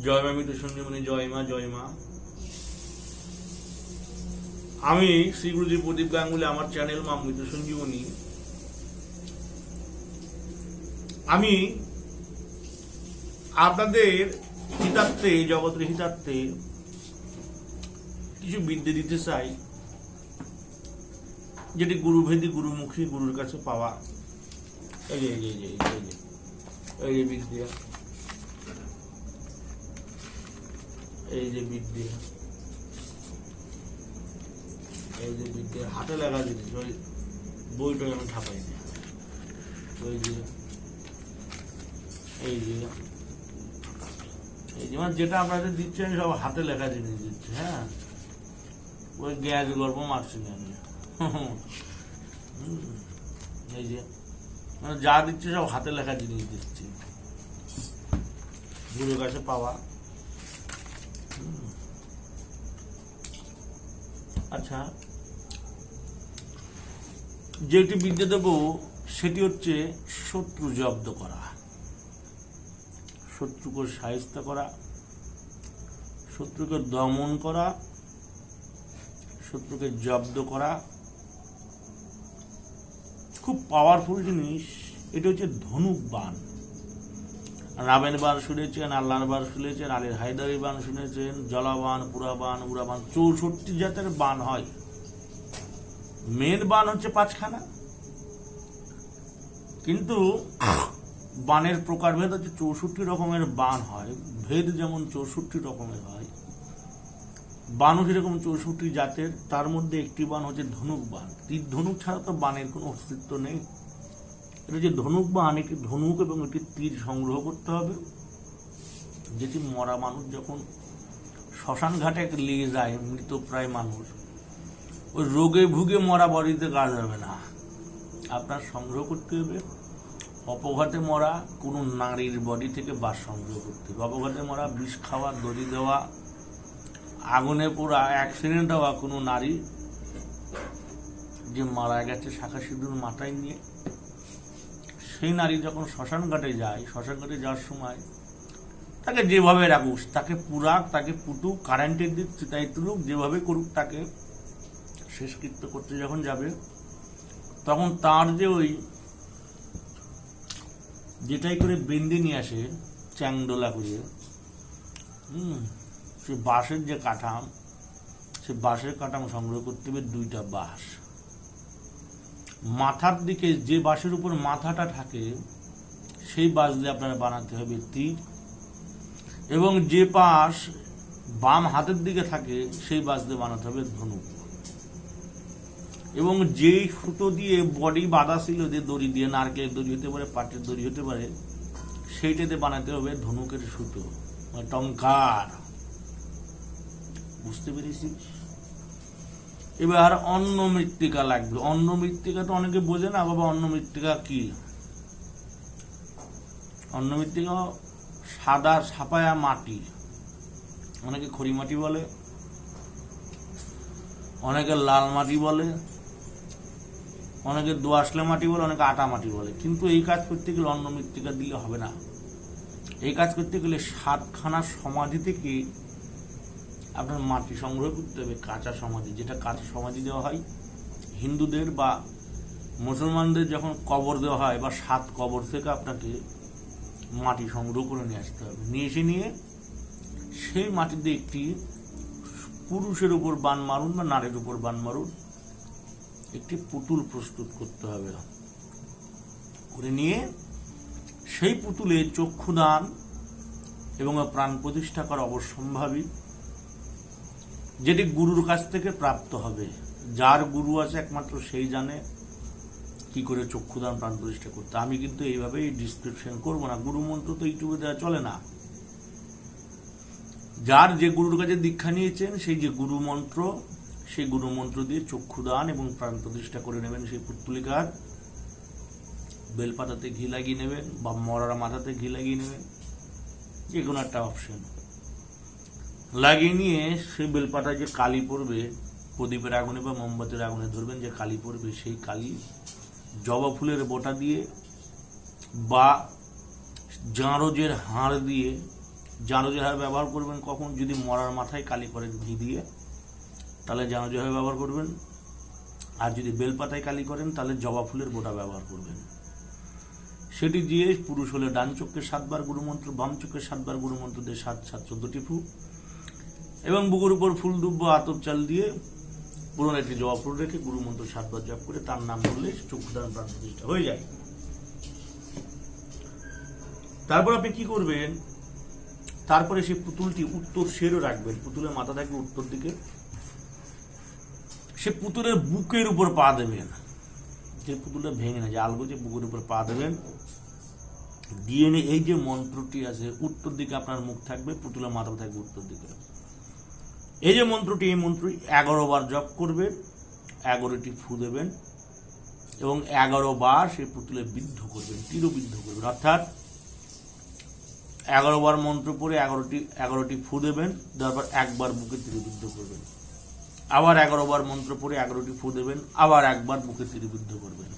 জয় মা মৃত সঞ্জীবনী, জয় মা জয় মা। আমি শ্রী গুরুজি প্রদীপ গাঙ্গুলি, আমার চ্যানেল মা মৃত সঞ্জীবনী। আমি আপনাদের হিতার্থে, জগতের হিতার্থে কিছু বিদ্যে দিতে চাই, যেটি গুরুভেদী, গুরুমুখী, গুরুর কাছে পাওয়া। এই যে বিদ্যা, এই যে বিদ্যা, এই যে বিদ্যা হাতে লাগা জিনিস। ওই বইটা আমি ছাপাই না। ওই যে এই যে এই যে মানে যেটা আপনাদের দিচ্ছে আমি সব হাতে লেখা জিনিস দিচ্ছি। হ্যাঁ, ওই গ্যাস গল্প মারছি না আমি। এই যে মানে যা দিচ্ছে সব হাতে লেখা জিনিস দিচ্ছি, গুরুর কাছে পাওয়া। আচ্ছা, যেটি বিদ্যা দেব সেটি হচ্ছে শত্রু জব্দ করা, শত্রুকে সাহিত্য করা, শত্রুকে দমন করা, শত্রুকে জব্দ করা। খুব পাওয়ারফুল জিনিস। এটা হচ্ছে ধনুক বাণ। রামের বাণ শুনেছেন, আল্লাহর বাণ শুনেছেন, আলীর হায়দারি বাণ শুনেছেন, জলাবান, পুরাবান, উড়াবান, 64 জাতের বাণ হয়। মেন বাণ হচ্ছে 5খানা, কিন্তু বাণের প্রকারভেদ হচ্ছে 64 রকমের বাণ হয়। ভেদ যেমন 64 রকমের হয়, বাণও যেরকম 64 জাতের। তার মধ্যে একটি বাণ হচ্ছে ধনুক বাণ। তীর ধনুক ছাড়া তো বাণের কোনো অস্তিত্ব নেই। এটা যে ধনুক বাণ, একটি ধনুক এবং একটি তীর সংগ্রহ করতে হবে, যেটি মরা মানুষ যখন শ্মশান ঘাটে নিয়ে যায়, মৃত প্রায় মানুষ, ওই রোগে ভুগে মরা বডিতে কাজ হবে না। আপনার সংগ্রহ করতে হবে অপঘাতে মরা কোনো নারীর বডি থেকে বাস সংগ্রহ করতে হবে। অপঘাতে মরা, বিষ খাওয়া, দড়ি দেওয়া, আগুনে পোড়া, অ্যাক্সিডেন্ট হওয়া কোনো নারী যে মারা গেছে শাখা সিঁদুর মাথায় নিয়ে, সেই নারী যখন শ্মশান ঘাটে যায়, শ্মশান ঘাটে যাওয়ার সময় তাকে যেভাবে রাখুক, তাকে পুরাক, তাকে পুতুক, কারেন্টের দিক চিতাই তুলুক, যেভাবে করুক, তাকে শেষকৃত্য করতে যখন যাবে, তখন তার যে ওই যেটাই করে বেঁধে নিয়ে আসে চ্যাংডোলা করে, সে বাঁশের যে কাঠাম, সে বাঁশের কাঠাম সংগ্রহ করতে হবে 2টা বাঁশ। মাথার দিকে যে বাঁশের উপর মাথাটা থাকে সেই বাঁশ দিয়ে আপনারা বানাতে হবে তীর, এবং যে বাঁশ বাম হাতের দিকে থাকে সেই বাঁশ দিয়ে বানাতে হবে ধনুক। এবং যেই সুতো দিয়ে বডি বাঁধা ছিল, যে দড়ি দিয়ে, নারকেলের দড়ি হতে পারে, পাটের দড়ি হতে পারে, সেইটাতে বানাতে হবে ধনুকের সুতো, টঙ্কার। বুঝতে পেরেছি? এবার অন্ন মৃত্তিকা লাগবে। অন্ন মৃত্তিকা তো অনেকে বোঝে না বাবা, অন্ন মৃত্তিকা কি? অন্ন মৃত্তিকা সাদা ছাপায়া মাটি, অনেকে খড়ি মাটি বলে, অনেকে লাল মাটি বলে, অনেকে দোআঁশলা মাটি বলে, অনেকে আটা মাটি বলে। কিন্তু এই কাজ করতে গেলে অন্ন মৃত্তিকা দিলে হবে না। এই কাজ করতে গেলে 7খানা সমাধি থেকে আপনার মাটি সংগ্রহ করতে হবে, কাঁচা সমাধি। যেটা কাঁচা সমাধি দেওয়া হয় হিন্দুদের বা মুসলমানদের যখন কবর দেওয়া হয়, বা 7 কবর থেকে আপনাকে মাটি সংগ্রহ করে নিয়ে আসতে হবে। নিয়ে এসে নিয়ে সেই মাটিতে একটি পুরুষের উপর বান মারুন বা নারীর উপর বান মারুন, একটি পুতুল প্রস্তুত করতে হবে। করে নিয়ে সেই পুতুলে চক্ষুদান এবং প্রাণ প্রতিষ্ঠা করা অবশ্যম্ভাবী, যেটি গুরুর কাছ থেকে প্রাপ্ত হবে। যার গুরু আছে একমাত্র সেই জানে কি করে চক্ষুদান, প্রাণ প্রতিষ্ঠা করতে। আমি কিন্তু এইভাবেই ডিসক্রিপশন করবো না। গুরু মন্ত্র তো ইউটিউবে দেওয়া চলে না। যার যে গুরুর কাছে দীক্ষা নিয়েছেন, সেই যে গুরু মন্ত্র, সেই গুরু মন্ত্র দিয়ে চক্ষুদান এবং প্রাণ প্রতিষ্ঠা করে নেবেন। সেই পুত্তলিকার বেলপাতাতে ঘি লাগিয়ে নেবেন, বা মরার মাথাতে ঘি লাগিয়ে নেবেন, যে কোনো একটা অপশন লাগিয়ে নিয়ে সেই বেলপাতায় যে কালি পড়বে, প্রদীপের আগুনে বা মোমবাতির আগুনে ধরবেন, যে কালি পড়বে সেই কালি জবা ফুলের বোটা দিয়ে বা জাঁরজের হাড় দিয়ে জানো যেভাবে ব্যবহার করবেন কখন, যদি মরার মাথায় কালি করেন ঘি দিয়ে তাহলে জানো যেভাবে ব্যবহার করবেন, আর যদি বেলপাতায় কালি করেন তাহলে জবা ফুলের বোটা ব্যবহার করবেন। সেটি দিয়ে পুরুষ হলে ডান চোখে 7 বার গুরুমন্ত্র, বাম চোখে 7 বার গুরুমন্ত্র দিয়ে 7 7 14টি ফু, এবং বুকের উপর ফুল দুব্য আতপ চাল দিয়ে পুরনো একটি জবা ফুল রেখে গুরুমন্ত্র 7 বার জপ করে তার নাম বললে চক্ষুদান প্রাণ প্রতিষ্ঠা হয়ে যায়। তারপর আপনি কি করবেন, তারপরে সেই পুতুলটি উত্তর শেরও রাখবেন, পুতুলের মাথা থাকবে উত্তর দিকে, সে পুতুলের বুকের উপর পা দেবেন, যে পুতুলটা ভেঙে না, যে আলগোজে বুকের উপর পা দেবেন, দিয়ে নিয়ে এই যে মন্ত্রটি আছে উত্তর দিকে আপনার মুখ থাকবে, পুতুলের মাথা থাকবে উত্তর দিকে, এই যে মন্ত্রটি, এই মন্ত্রটি 11 বার জপ করবেন, 11টি ফু দেবেন এবং 11 বার সেই পুতুলে বিদ্ধ করবেন, তীরবিদ্ধ করবেন, অর্থাৎ 11 বার মন্ত্র পড়ে 11টি ফু দেবেন, তারপর একবার বুকে তীরবিদ্ধ করবেন, আবার 11 বার মন্ত্র পড়ে 11টি ফু দেবেন, আবার একবার বুকে তীরবিদ্ধ করবেন।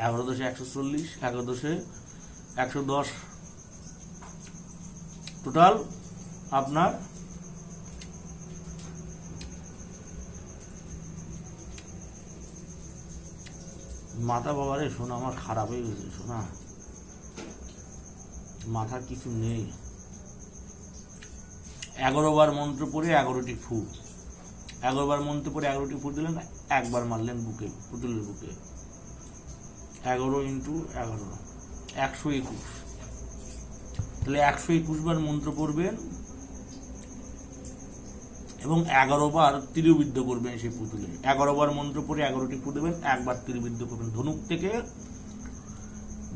11 দশে 140, 11 দশে 110, টোটাল আপনার মাথা বাবারে শোনা আমার খারাপ হয়ে গেছে, শোনা মাথা কিছু নেই। 11 বার মন্ত্র পড়ে 11টি ফু, 11 বার মন্ত্র পড়ে 11টি ফু দিলেন, একবার মারলেন বুকে, পুতুলের বুকে, 11 × 11 121, তাহলে 121 বার মন্ত্র পড়বেন এবং 11 বার তীরবিদ্ধ করবেন সেই পুতুলে। 11 বার মন্ত্র পড়ে 11টি ফু দেবেন, একবার তীরবিদ্ধ করবেন,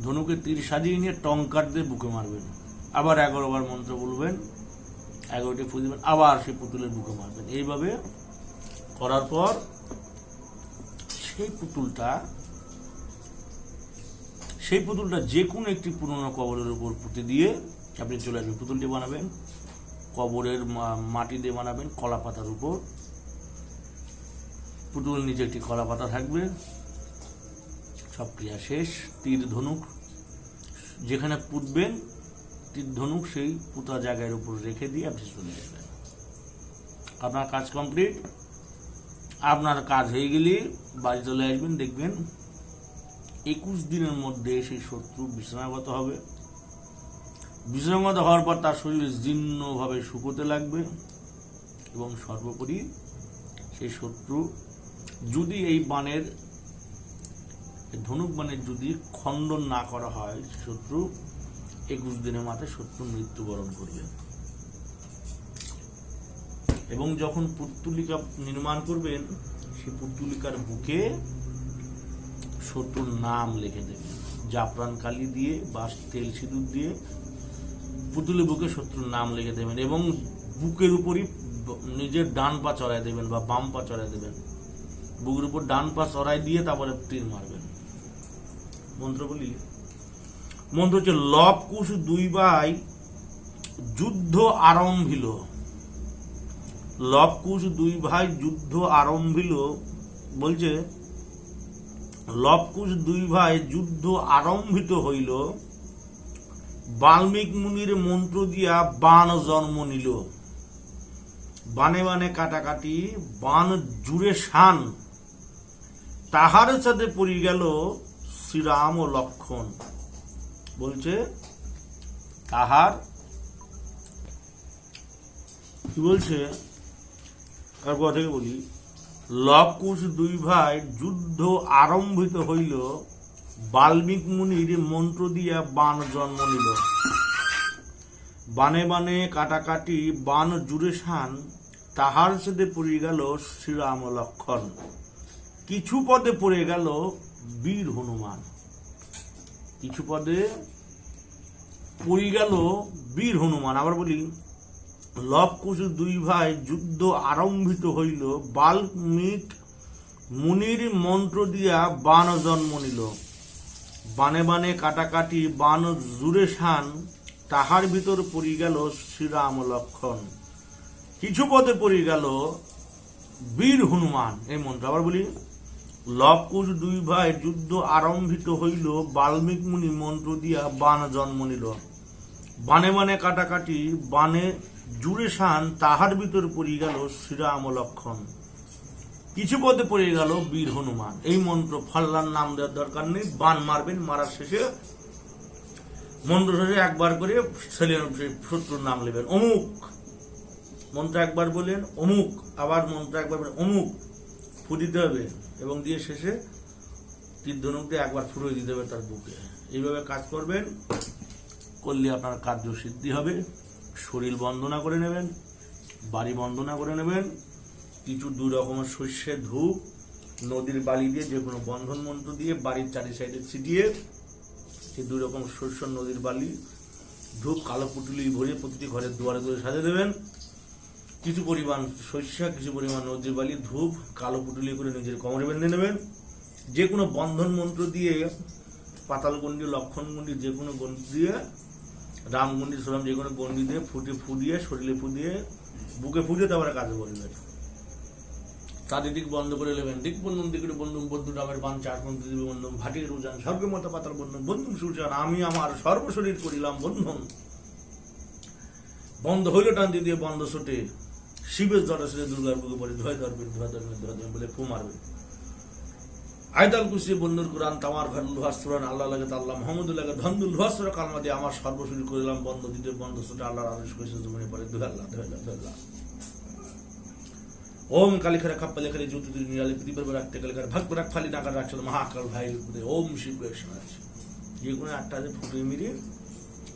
ধনুকে তীর সাজিয়ে নিয়ে টঙ্কার দিয়ে বুকে মারবেন, আবার 11 বার মন্ত্র বলবেন, 11টি ফু দেবেন, আবার সেই পুতুলের বুকে মারবেন। এইভাবে করার পর সেই পুতুলটা যে কোনো একটি পুরনো কবরের উপর পুঁতে দিয়ে আপনি চলে আসবেন। পুতুলটি বানাবেন কবরের মাটি দিয়ে বানাবেন, কলা পাতার উপর, পুতুল নিচে একটি কলা পাতা থাকবে, সব ক্রিয়া শেষ। তীর ধনুক যেখানে পুঁতবেন, তীর ধনুক সেই পুঁতা জায়গার উপর রেখে দিয়ে আপনি চলে যাবেন, আপনার কাজ কমপ্লিট। আপনার কাজ হয়ে গেলে বাড়ি চলে আসবেন, দেখবেন 21 দিনের মধ্যে সেই শত্রু বিশ্রামগত হবে। বিশ্রামগত হওয়ার পর তার শরীর জীর্ণভাবে শুকোতে লাগবে এবং সর্বোপরি সেই শত্রু যদি এই বাণের ধনুক বাণের যদি খণ্ডন না করা হয়, শত্রু 21 দিনের মাথায় শত্রু মৃত্যুবরণ করবে। এবং যখন পুত্তলিকা নির্মাণ করবেন, সেই পুত্তলিকার বুকে শত্রুর নাম লিখে দেবেন, জাফরান কালি দিয়ে বা তেল সিঁদুর দিয়ে পুতুলের বুকে শত্রুর নাম লিখে দেবেন এবং বুকের উপরই নিজের ডান পা চড়াই দেবেন বা বাম পা চড়াই দেবেন, বুকের উপর ডান পা চড়াই দিয়ে তারপরে তীর মারবেন। মন্ত্র বলি, মন্ত্র হচ্ছে লব কুশ 2 ভাই যুদ্ধ আরম্ভিল, লব কুশ 2 ভাই যুদ্ধ আরম্ভিল, বলছে লব কুশ 2 ভাই যুদ্ধ আরম্ভিত হইল, বাল্মীক মুনির মন্ত্র দিয়া বান জন্ম নিল, বানে বানে কাটাকাটি বান জুড়ে শান, তাহার সাথে পড়ি গেল শ্রীরাম ও লক্ষণ। বলছে তাহার কি বলছে, আর কথা থেকে বলি, লব কুশ 2 ভাই যুদ্ধ আরম্ভিত হইল, বাল্মীক মুনির মন্ত্র দিয়া বান জন্ম নিল, বানে বানে কাটাকাটি বান জুড়ে শান, তাহার সাথে পড়ে গেল শ্রীরাম লক্ষণ, কিছু পদে পড়ে গেল বীর হনুমান, কিছু পদে পড়ে গেল বীর হনুমান। আবার বলি, লব কুশ 2 ভাই যুদ্ধ আরম্ভিত হইল, বাল্মীক মুনির মন্ত্র দিয়া বান জন্ম নিল, বানে বানে কাটাকাটি বান জুড়ে শান, তাহার ভিতর পড়ি গেল শ্রীরাম লক্ষণ, কিছু পদে পড়ি গেল বীর হনুমান। এই মন্ত্র আবার বলি, লব কুশ 2 ভাই যুদ্ধ আরম্ভিত হইল, বাল্মীক মুনি মন্ত্র দিয়া বান জন্ম নিল, বানে বানে কাটাকাটি, বানে জুড়ে শান, তাহার ভিতর পড়ে গেল শ্রীরাম লক্ষণ, কিছু পথে পড়ে গেল বীর হনুমান। এই মন্ত্র ফল্লার নাম দেওয়ার দরকার নেই, বান মারবেন, মারার শেষে মন্ত্র শেষে একবার করে শত্রুর নাম নেবেন, অমুক মন্ত্র একবার বললেন, অমুক আবার মন্ত্র একবার বললেন, অমুক ফু দিতে হবে, এবং দিয়ে শেষে তীর ধনুকটা একবার ফুরিয়ে দিতে হবে তার বুকে। এইভাবে কাজ করবেন, করলে আপনার কার্য সিদ্ধি হবে। শরীর বন্দনা করে নেবেন, বাড়ি বন্দনা করে নেবেন, কিছু 2 রকমের শস্যের ধূপ নদীর বালি দিয়ে যে কোনো বন্ধন মন্ত্র দিয়ে বাড়ির চারি সাইডে ছিটিয়ে সেই 2 রকম শস্য নদীর বালি ধূপ কালো পুটুলি ভরে প্রতিটি ঘরের দুয়ারে দুয়ারে সাজিয়ে দেবেন। কিছু পরিমাণ শস্য, কিছু পরিমাণ নদীর বালি, ধূপ কালো পুটুলি করে নিজের কোমরে বেঁধে নেবেন। যে কোনো বন্ধন মন্ত্র দিয়ে, পাতাল গণ্ডি, লক্ষণ গণ্ডি, যে কোনো গণ্ডি দিয়ে, রাম গণ্ডি, সোরাম, যে কোনো গণ্ডি দিয়ে ফু দিয়ে শরীরে ফু দিয়ে বুকে ফু দিয়ে তারপরে কাজে বলবেন। চারিদিক বন্ধ করে নেবেন। দিক বন্ধন দিকের বন্ধুম, বন্ধু রামের বান, চার বন্ধু দিবে বন্ধুম, ভাটির রোজান, স্বর্গ মতো পাতাল বন্ধন, বন্ধুম সূর্যান, আমি আমার সর্বশরীর করিলাম বন্ধন। বন্ধ হইল টান দিয়ে বন্ধ ছুটে শিবের জটাশে দুর্গার বুকে পড়ে ধয় ধরবেন, ধয় ধরবেন, ধয় ধরবেন বলে ফু মারবেন। আয়তাল কুশি বন্ধুর কোরআন, তামার ঘর লোহাস্তুরান, আল্লাহ লাগে আল্লাহ মোহাম্মদুল লাগে ধন্দুল লোহাস্তুরা কালমা দিয়ে আমার সর্বশরীর করিলাম বন্ধ দিতে বন্ধ ছুটে আল্লাহর আদেশ করেছে জমিনে পড়ে দুহাল্লাহ ধয়লা ধয়লা। ওম কালিখারা খাপ্পা লেখারে জ্যোতি নিরালে পৃথিবীর রাখতে কালিখার ভাগ রাখ ফালি নাকার রাখছিল মহাকাল ভাই ওম শিব বৈষ্ণব। যে কোনো একটা ফুটিয়ে মিলিয়ে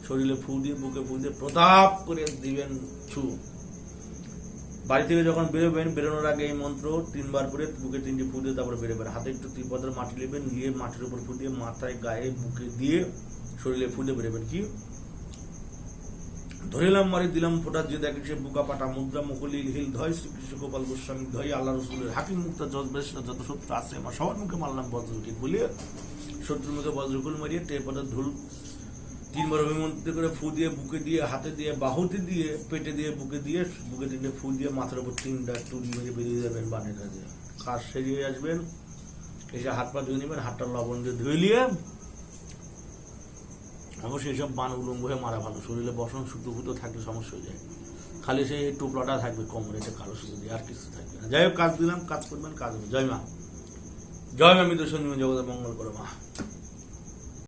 শরীরে ফু দিয়ে বুকে ফু দিয়ে প্রতাপ করে দিবেন ছু। বাড়ি থেকে যখন বেরোবেন, বেরোনোর আগে এই মন্ত্র 3 বার করে বুকে 3টে ফু দিয়ে তারপরে বেরোবেন। হাতে একটু ত্রিপদের মাটি নেবেন, নিয়ে মাটির উপর ফু দিয়ে মাথায়, গায়ে, বুকে দিয়ে শরীরে ফু দিয়ে বেরোবেন। কি ধরিলাম মারি দিলাম ফোটা, যে দেখে সে বুকা পাটা মুদ্রা মুকুলি হিল ধয়, শ্রীকৃষ্ণ গোপাল গোস্বামী ধয়, আল্লাহ রসুলের হাকিম মুক্তা যত বেশ যত শত্রু আছে আমার সবার মুখে মারলাম বজ্রকুল বলিয়ে শত্রুর মুখে বজ্রকুল মারিয়ে টেপাটার ধুল 3 বার অভিমন্ত্রিত করে ফু দিয়ে বুকে দিয়ে, হাতে দিয়ে, বাহুতে দিয়ে, পেটে দিয়ে, বুকে দিয়ে, বুকে 3টে ফু দিয়ে মাথার উপর 3টা টুরি মেরে বেরিয়ে যাবেন বানের কাছে। কাজ সেরিয়ে আসবেন, এসে হাত পা ধুয়ে নেবেন, হাতটা লবণ দিয়ে ধুয়ে নিয়ে অবশ্যই এইসব বান উলঙ্গ হয়ে মারা ভালো। শরীরে বসন সুতো থাকলে সমস্যা হয়ে যায়, খালি সেই টুকরাটা থাকবে কোমরে, এটা কালো সুতো দিয়ে, আর কিছু থাকবে না। যাই হোক, কাজ দিলাম, কাজ করবেন, কাজ হবে। জয় মা, জয় মা মৃত্যু সঞ্জীবনী জগতের মঙ্গল করো মা।